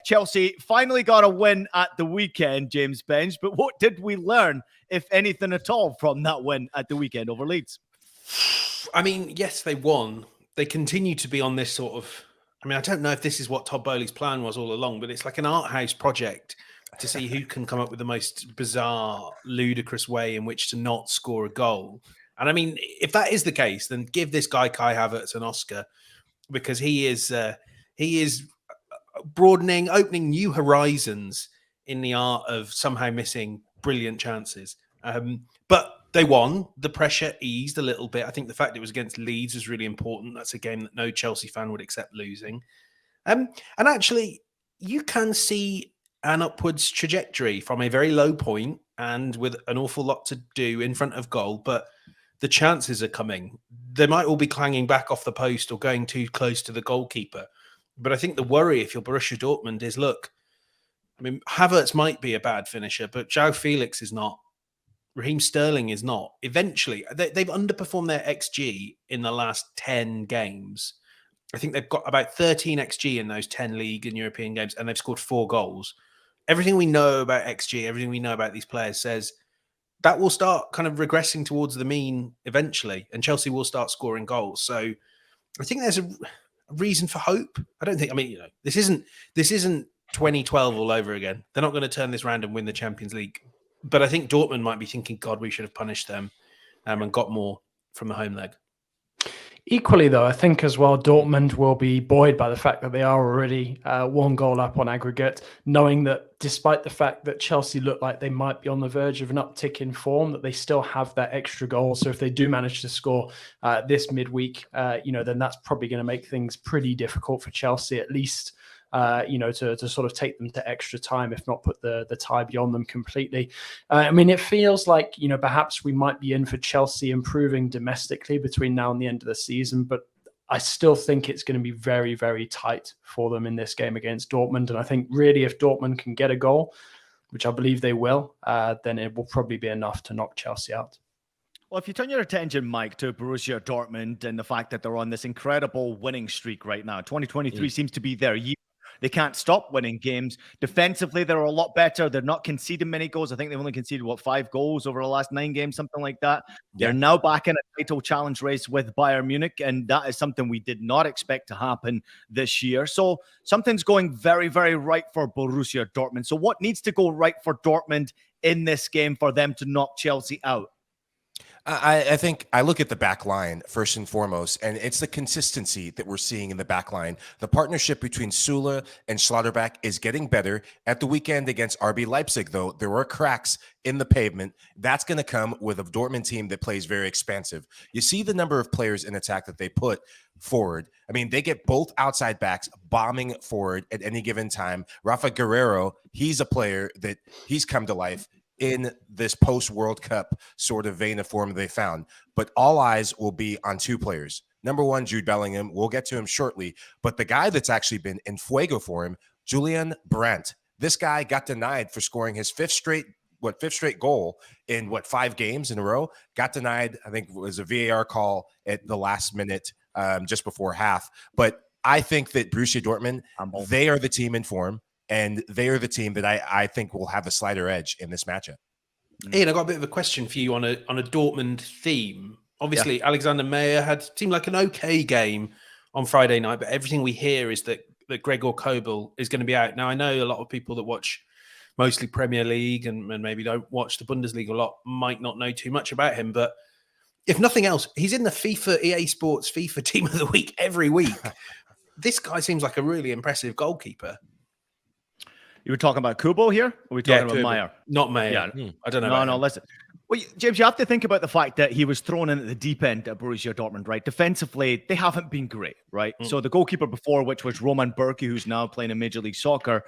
Chelsea finally got a win at the weekend, James Benj, but what did we learn, if anything at all, from that win at the weekend over Leeds? I mean, yes, they won. They continue to be on this sort of... I mean, I don't know if this is what Todd Bowley's plan was all along, but it's like an art house project to see who can come up with the most bizarre, ludicrous way in which to not score a goal. And I mean, if that is the case, then give this guy Kai Havertz an Oscar, because he is broadening, opening new horizons in the art of somehow missing brilliant chances. But they won. The pressure eased a little bit. I think the fact it was against Leeds was really important. That's a game that no Chelsea fan would accept losing. And actually, you can see an upwards trajectory from a very low point and with an awful lot to do in front of goal, but the chances are coming. They might all be clanging back off the post or going too close to the goalkeeper. But I think the worry, if you're Borussia Dortmund, is, look, I mean, Havertz might be a bad finisher, but João Felix is not. Raheem Sterling is not. Eventually, they've underperformed their XG in the last 10 games. I think they've got about 13 XG in those 10 league and European games, and they've scored 4 goals. Everything we know about XG, everything we know about these players says that will start kind of regressing towards the mean eventually, and Chelsea will start scoring goals. So I think there's a reason for hope. I don't think, I mean, this isn't 2012 all over again. They're not going to turn this round and win the Champions League. But I think Dortmund might be thinking, God, we should have punished them and got more from the home leg. Equally, though, I think as well, Dortmund will be buoyed by the fact that they are already 1 goal up on aggregate, knowing that despite the fact that Chelsea look like they might be on the verge of an uptick in form, that they still have that extra goal. So if they do manage to score this midweek, then that's probably going to make things pretty difficult for Chelsea, at least. To sort of take them to extra time, if not put the tie beyond them completely. I mean, it feels like, perhaps we might be in for Chelsea improving domestically between now and the end of the season, but I still think it's going to be very, very tight for them in this game against Dortmund. And I think really if Dortmund can get a goal, which I believe they will, then it will probably be enough to knock Chelsea out. Well, if you turn your attention, Mike, to Borussia Dortmund and the fact that they're on this incredible winning streak right now, 2023 seems to be their year. They can't stop winning games. Defensively, they're a lot better. They're not conceding many goals. I think they've only conceded, 5 goals over the last 9 games, something like that. They're now back in a title challenge race with Bayern Munich, and that is something we did not expect to happen this year. So something's going very, very right for Borussia Dortmund. So what needs to go right for Dortmund in this game for them to knock Chelsea out? I think I look at the back line first and foremost, and it's the consistency that we're seeing in the back line. The partnership between Sula and Schlotterbeck is getting better. At the weekend against RB Leipzig, though, there were cracks in the pavement. That's going to come with a Dortmund team that plays very expansive. You see the number of players in attack that they put forward. I mean, they get both outside backs bombing forward at any given time. Rafa Guerrero, he's a player that he's come to life in this post-World Cup sort of vein of form they found. But all eyes will be on 2 players. Number 1, Jude Bellingham. We'll get to him shortly. But the guy that's actually been in fuego for him, Julian Brandt. This guy got denied for scoring his fifth straight goal in 5 games in a row. Got denied, I think it was a VAR call at the last minute just before half. But I think that Borussia Dortmund, they are the team in form. And they are the team that I think will have a slighter edge in this matchup. Ian, I got a bit of a question for you on a Dortmund theme. Obviously, Alexander Meyer seemed like an okay game on Friday night, but everything we hear is that Gregor Kobel is going to be out. Now, I know a lot of people that watch mostly Premier League and maybe don't watch the Bundesliga a lot might not know too much about him, but if nothing else, he's in the FIFA EA Sports FIFA Team of the Week every week. This guy seems like a really impressive goalkeeper. You were talking about Kubo here? Or were we talking about Meyer? Not Meyer. Yeah. I don't know. No, listen. Well, James, you have to think about the fact that he was thrown in at the deep end at Borussia Dortmund, right? Defensively, they haven't been great, right? So the goalkeeper before, which was Roman Burki, who's now playing in Major League Soccer,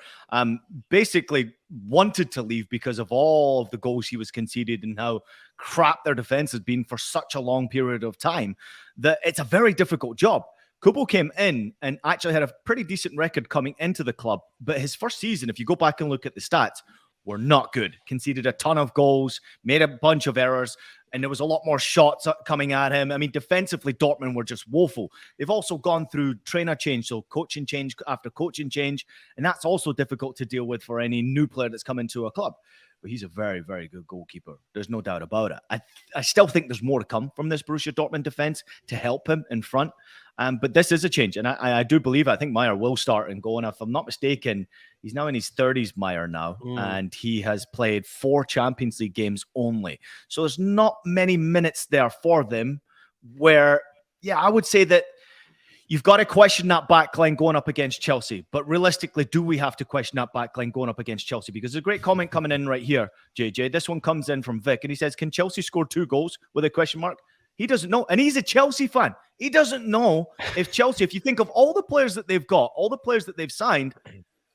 basically wanted to leave because of all of the goals he was conceded and how crap their defense has been for such a long period of time, that it's a very difficult job. Kubo came in and actually had a pretty decent record coming into the club. But his first season, if you go back and look at the stats, were not good. Conceded a ton of goals, made a bunch of errors. and there was a lot more shots coming at him. I mean, defensively, Dortmund were just woeful. They've also gone through trainer change, so coaching change after coaching change, and that's also difficult to deal with for any new player that's come into a club. But he's a very, very good goalkeeper. There's no doubt about it. I still think there's more to come from this Borussia Dortmund defense to help him in front. But this is a change. And I do believe, I think Meyer will start and go. And if I'm not mistaken, he's now in his 30s, Meyer now. And he has played 4 Champions League games only. So there's not many minutes there for them where, yeah, I would say that you've got to question that back line going up against Chelsea. But realistically, do we have to question that back line going up against Chelsea? Because there's a great comment coming in right here, JJ. This one comes in from Vic, and he says, can Chelsea score 2 goals with a question mark? He doesn't know. And he's a Chelsea fan. He doesn't know if Chelsea, if you think of all the players that they've got, all the players that they've signed,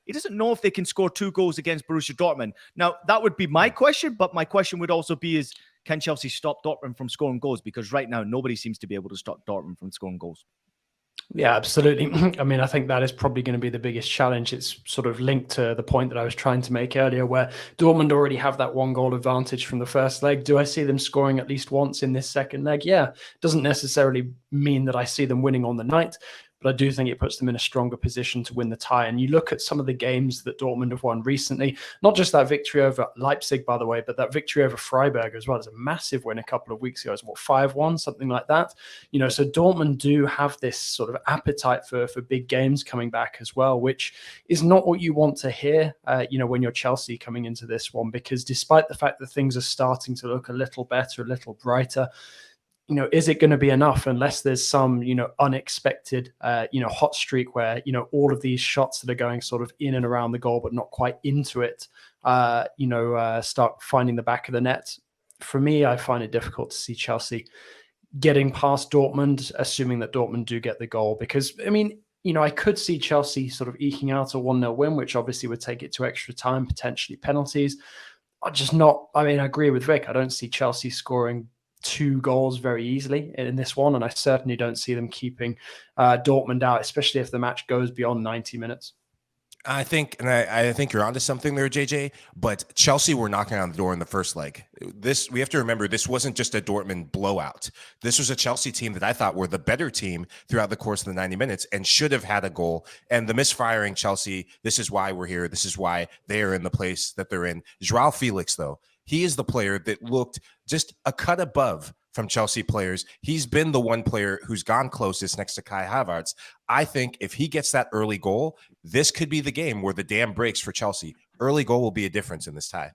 he doesn't know if they can score 2 goals against Borussia Dortmund. Now, that would be my question, but my question would also be is, can Chelsea stop Dortmund from scoring goals? Because right now, nobody seems to be able to stop Dortmund from scoring goals. Yeah, absolutely. I mean, I think that is probably going to be the biggest challenge. It's sort of linked to the point that I was trying to make earlier, where Dortmund already have that 1 goal advantage from the first leg. Do I see them scoring at least once in this second leg? Yeah, doesn't necessarily mean that I see them winning on the night, but I do think it puts them in a stronger position to win the tie. And you look at some of the games that Dortmund have won recently, not just that victory over Leipzig, by the way, but that victory over Freiburg as well. It's a massive win a couple of weeks ago. It's what, 5-1, something like that. You know, so Dortmund do have this sort of appetite for big games coming back as well, which is not what you want to hear, you know, when you're Chelsea coming into this one, because despite the fact that things are starting to look a little better, a little brighter, you know, is it going to be enough unless there's some, you know, unexpected, you know, hot streak where, you know, all of these shots that are going sort of in and around the goal, but not quite into it, you know, start finding the back of the net. For me, I find it difficult to see Chelsea getting past Dortmund, assuming that Dortmund do get the goal, because, I mean, you know, I could see Chelsea sort of eking out a 1-0 win, which obviously would take it to extra time, potentially penalties. I mean, I agree with Vic. I don't see Chelsea scoring 2 goals very easily in this one, and I certainly don't see them keeping Dortmund out, especially if the match goes beyond 90 minutes. I think, and I think you're onto something there, JJ, but Chelsea were knocking on the door in the first leg. We have to remember, this wasn't just a Dortmund blowout. This was a Chelsea team that I thought were the better team throughout the course of the 90 minutes and should have had a goal. And the misfiring Chelsea, this is why we're here. This is why they're in the place that they're in. Joao Felix, though, he is the player that looked just a cut above from Chelsea players. He's been the one player who's gone closest next to Kai Havertz. I think if he gets that early goal, this could be the game where the dam breaks for Chelsea. Early goal will be a difference in this tie.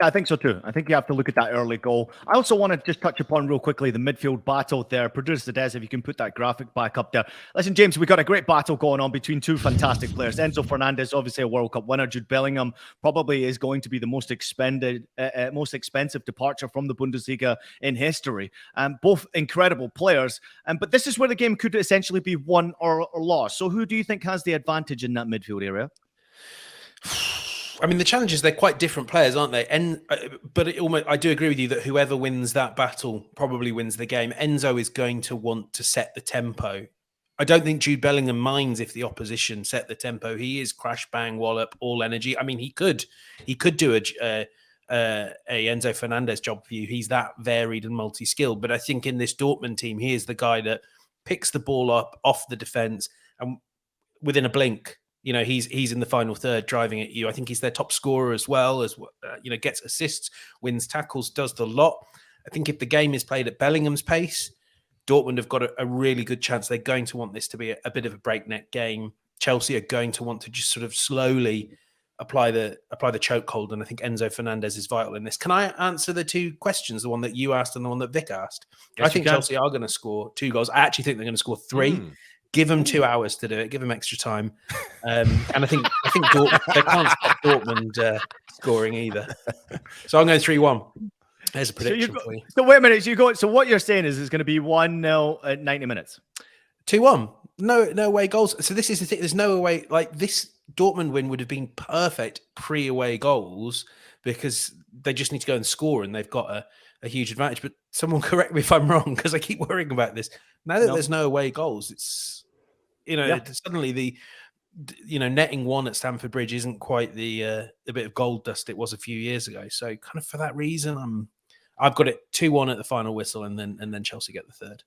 I think so too. I think you have to look at that early goal. I also want to just touch upon real quickly the midfield battle there. Producer Des, if you can put that graphic back up there. Listen, James, we got a great battle going on between 2 fantastic players. Enzo Fernandez, obviously a World Cup winner. Jude Bellingham probably is going to be the most expensive departure from the Bundesliga in history. Both incredible players. But this is where the game could essentially be won or lost. So who do you think has the advantage in that midfield area? I mean, the challenge is they're quite different players, aren't they? But I do agree with you that whoever wins that battle probably wins the game. Enzo is going to want to set the tempo. I don't think Jude Bellingham minds if the opposition set the tempo. He is crash, bang, wallop, all energy. I mean, he could do a Enzo Fernandez job for you. He's that varied and multi-skilled. But I think in this Dortmund team, he is the guy that picks the ball up off the defense and within a blink, you know, he's in the final third driving at you. I think he's their top scorer as well, as you know, gets assists, wins tackles, does the lot. I think if the game is played at Bellingham's pace, Dortmund have got a really good chance. They're going to want this to be a bit of a breakneck game. Chelsea are going to want to just sort of slowly apply the chokehold, and I think Enzo Fernandez is vital in this. Can I answer the 2 questions, the one that you asked and the one that Vic asked? Yes, I think Chelsea are going to score 2 goals. I actually think they're going to score 3. Give them 2 hours to do it. Give them extra time, and I think Dortmund, they can't stop Dortmund scoring either. So I'm going 3-1. There's a prediction for you. So wait a minute. So what you're saying is it's going to be 1-0 at 90 minutes. 2-1. No away goals. So this is the thing. There's no away. Like, this Dortmund win would have been perfect pre-away goals because they just need to go and score, and they've got a huge advantage. But someone correct me if I'm wrong, because I keep worrying about this. Now that there's no away goals, it's, you know, suddenly the, you know, netting 1 at Stamford Bridge isn't quite the bit of gold dust it was a few years ago. So kind of for that reason, I've got it 2-1 at the final whistle, and then Chelsea get the third.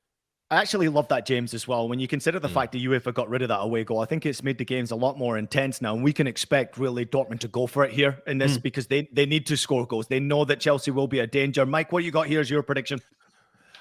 I actually love that, James, as well. When you consider the fact that UEFA got rid of that away goal, I think it's made the games a lot more intense now. And we can expect really Dortmund to go for it here in this because they need to score goals. They know that Chelsea will be a danger. Mike, what you got here is your prediction.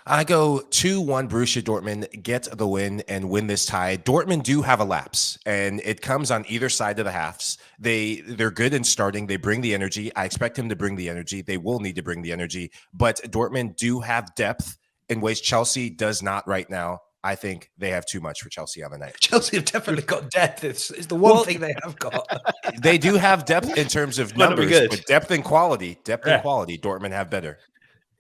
I go 2-1 Borussia Dortmund, get the win and win this tie. Dortmund do have a lapse, and it comes on either side of the halves. They're good in starting. They bring the energy. I expect him to bring the energy. They will need to bring the energy. But Dortmund do have depth in ways Chelsea does not right now. I think they have too much for Chelsea on the night. Chelsea have definitely got depth. It's the one thing they have got. They do have depth in terms of numbers, but depth and quality, Dortmund have better.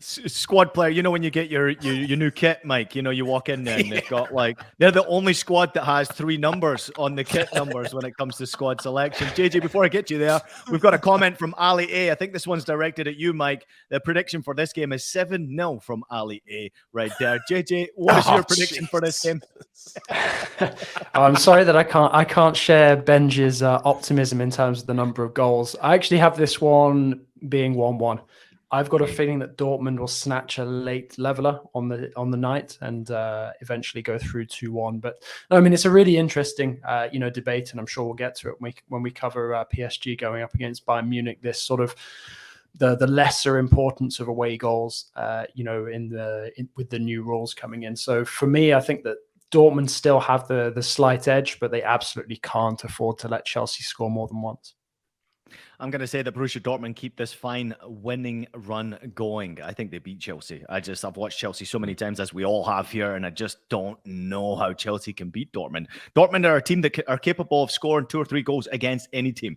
Squad player, you know, when you get your new kit, Mike, you know, you walk in there and they've got they're the only squad that has 3 numbers on the kit numbers when it comes to squad selection. JJ, before I get you there, we've got a comment from Ali A. I think this one's directed at you, Mike. The prediction for this game is 7-0 from Ali A right there. JJ, what is your prediction for this game? I'm sorry that I can't share Benji's optimism in terms of the number of goals. I actually have this one being 1-1. I've got a feeling that Dortmund will snatch a late leveler on the night and eventually go through 2-1. But I mean, it's a really interesting debate, and I'm sure we'll get to it when we cover PSG going up against Bayern Munich. This sort of the lesser importance of away goals, with the new rules coming in. So for me, I think that Dortmund still have the slight edge, but they absolutely can't afford to let Chelsea score more than once. I'm going to say that Borussia Dortmund keep this fine winning run going. I think they beat Chelsea. I've watched Chelsea so many times, as we all have here, and I just don't know how Chelsea can beat Dortmund. Dortmund are a team that are capable of scoring 2 or 3 goals against any team.